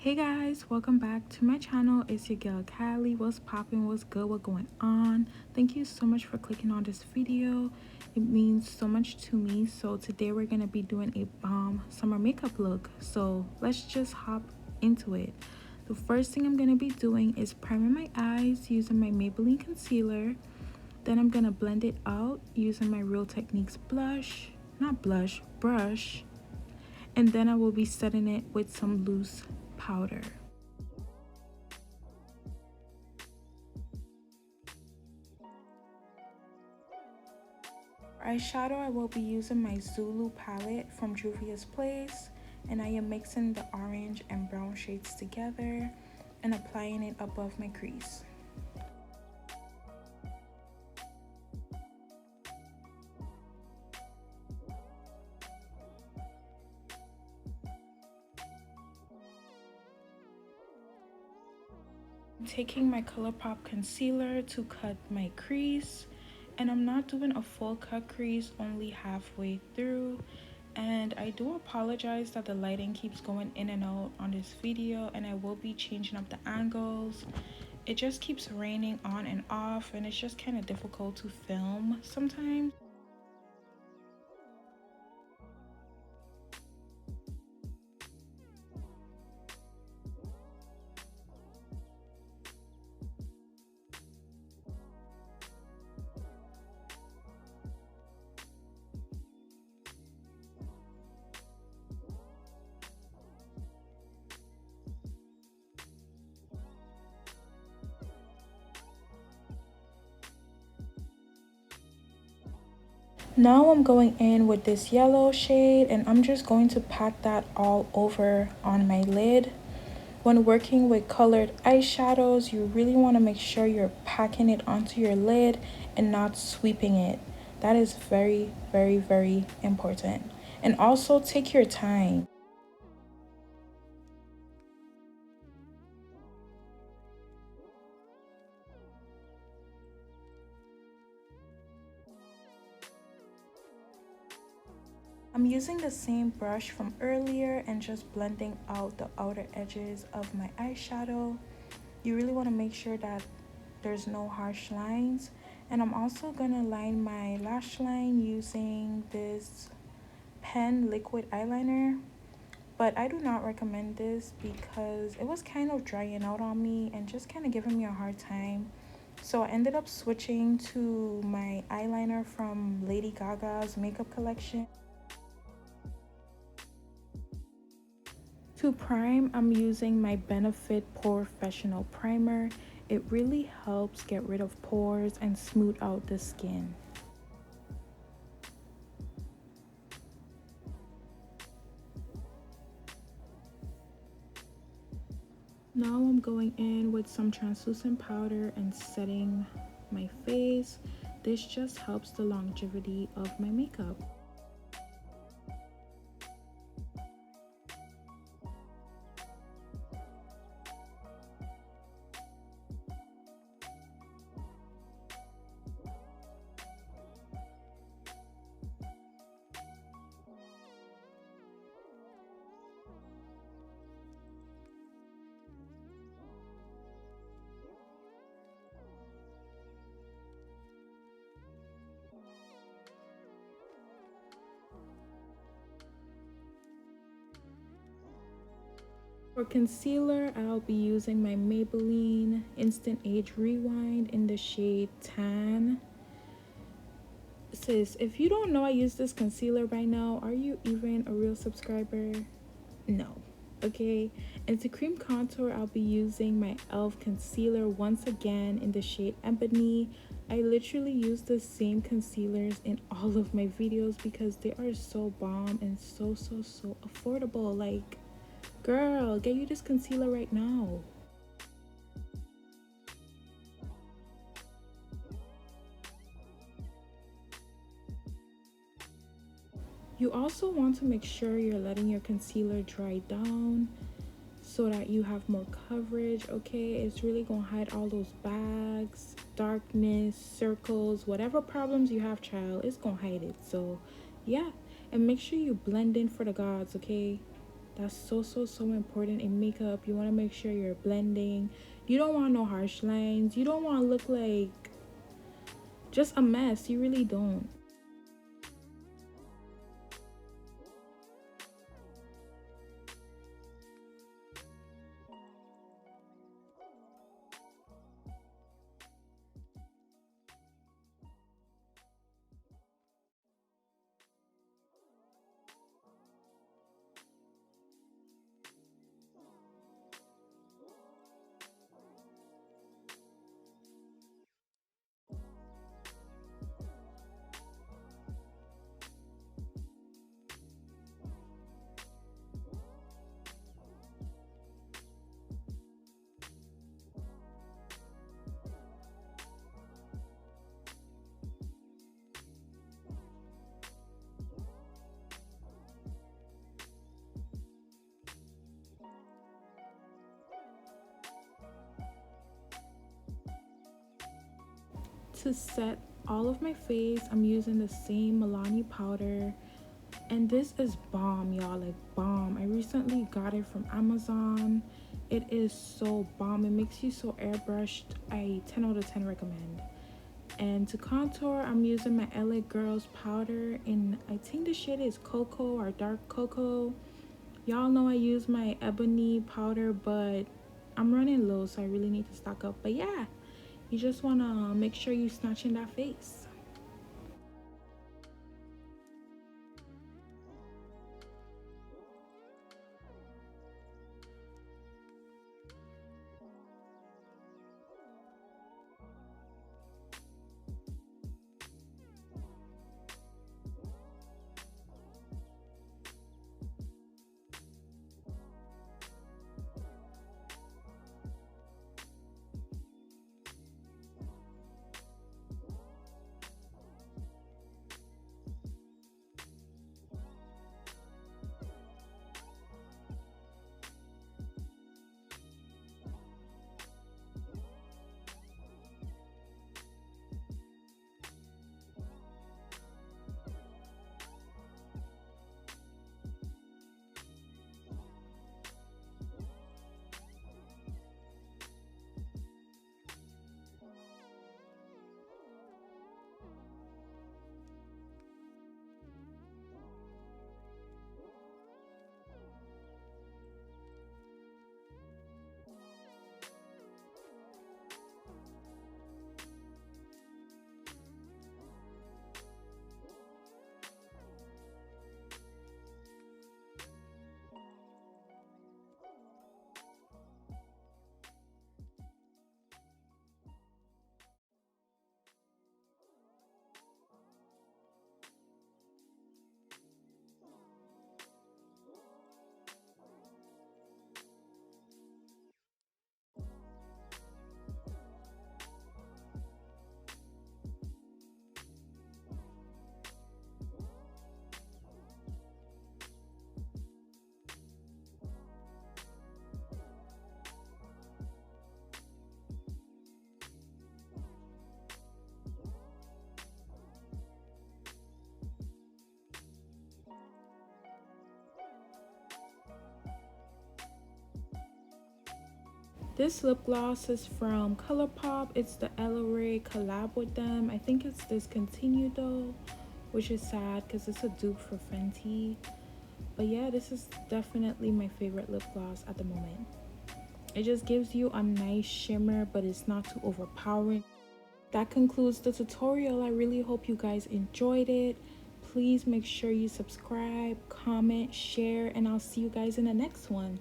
Hey guys, welcome back to my channel. It's your girl Callie. What's popping? What's good? What's going on? Thank you so much for clicking on this video. It means so much to me. So today we're gonna be doing a bomb summer makeup look, so let's just hop into it. The first thing I'm gonna be doing is priming my eyes using my Maybelline concealer. Then I'm gonna blend it out using my Real Techniques brush, and then I will be setting it with some loose powder. For eyeshadow, I will be using my Zulu palette from Juvia's Place, and I am mixing the orange and brown shades together and applying it above my crease. I'm taking my Colourpop concealer to cut my crease, and I'm not doing a full cut crease, only halfway through. And I do apologize that the lighting keeps going in and out on this video, and I will be changing up the angles. It just keeps raining on and off, and it's just kind of difficult to film sometimes. Now I'm going in with this yellow shade, and I'm just going to pack that all over on my lid. When working with colored eyeshadows, you really want to make sure you're packing it onto your lid and not sweeping it. That is very, very, very important. And also take your time. I'm using the same brush from earlier and just blending out the outer edges of my eyeshadow. You really want to make sure that there's no harsh lines. And I'm also going to line my lash line using this pen liquid eyeliner. But I do not recommend this because it was kind of drying out on me and just kind of giving me a hard time. So I ended up switching to my eyeliner from Lady Gaga's makeup collection. To prime, I'm using my Benefit Pore Professional Primer. It really helps get rid of pores and smooth out the skin. Now I'm going in with some translucent powder and setting my face. This just helps the longevity of my makeup. For concealer, I'll be using my Maybelline Instant Age Rewind in the shade Tan. Sis, if you don't know I use this concealer by now, are you even a real subscriber? No. Okay, and to cream contour, I'll be using my e.l.f. concealer once again in the shade Ebony. I literally use the same concealers in all of my videos because they are so bomb and so affordable. Like, girl, get you this concealer right now. You also want to make sure you're letting your concealer dry down so that you have more coverage, okay? It's really gonna hide all those bags, darkness, circles, whatever problems you have, child, it's gonna hide it. So yeah, and make sure you blend in for the gods, okay? That's so important in makeup. You want to make sure you're blending. You don't want no harsh lines. You don't want to look like just a mess. You really don't. To set all of my face, I'm using the same Milani powder, and this is bomb, y'all, like bomb. I recently got it from Amazon. It is so bomb. It makes you so airbrushed. I 10 out of 10 recommend. And to contour, I'm using my LA Girls powder, and I think the shade is cocoa or dark cocoa. Y'all know I use my Ebony powder, but I'm running low, so I really need to stock up. But yeah, you just want to make sure you snatch in that face. This lip gloss is from Colourpop. It's the Ellarie collab with them. I think it's discontinued though, which is sad because it's a dupe for Fenty. But yeah, this is definitely my favorite lip gloss at the moment. It just gives you a nice shimmer, but it's not too overpowering. That concludes the tutorial. I really hope you guys enjoyed it. Please make sure you subscribe, comment, share, and I'll see you guys in the next one.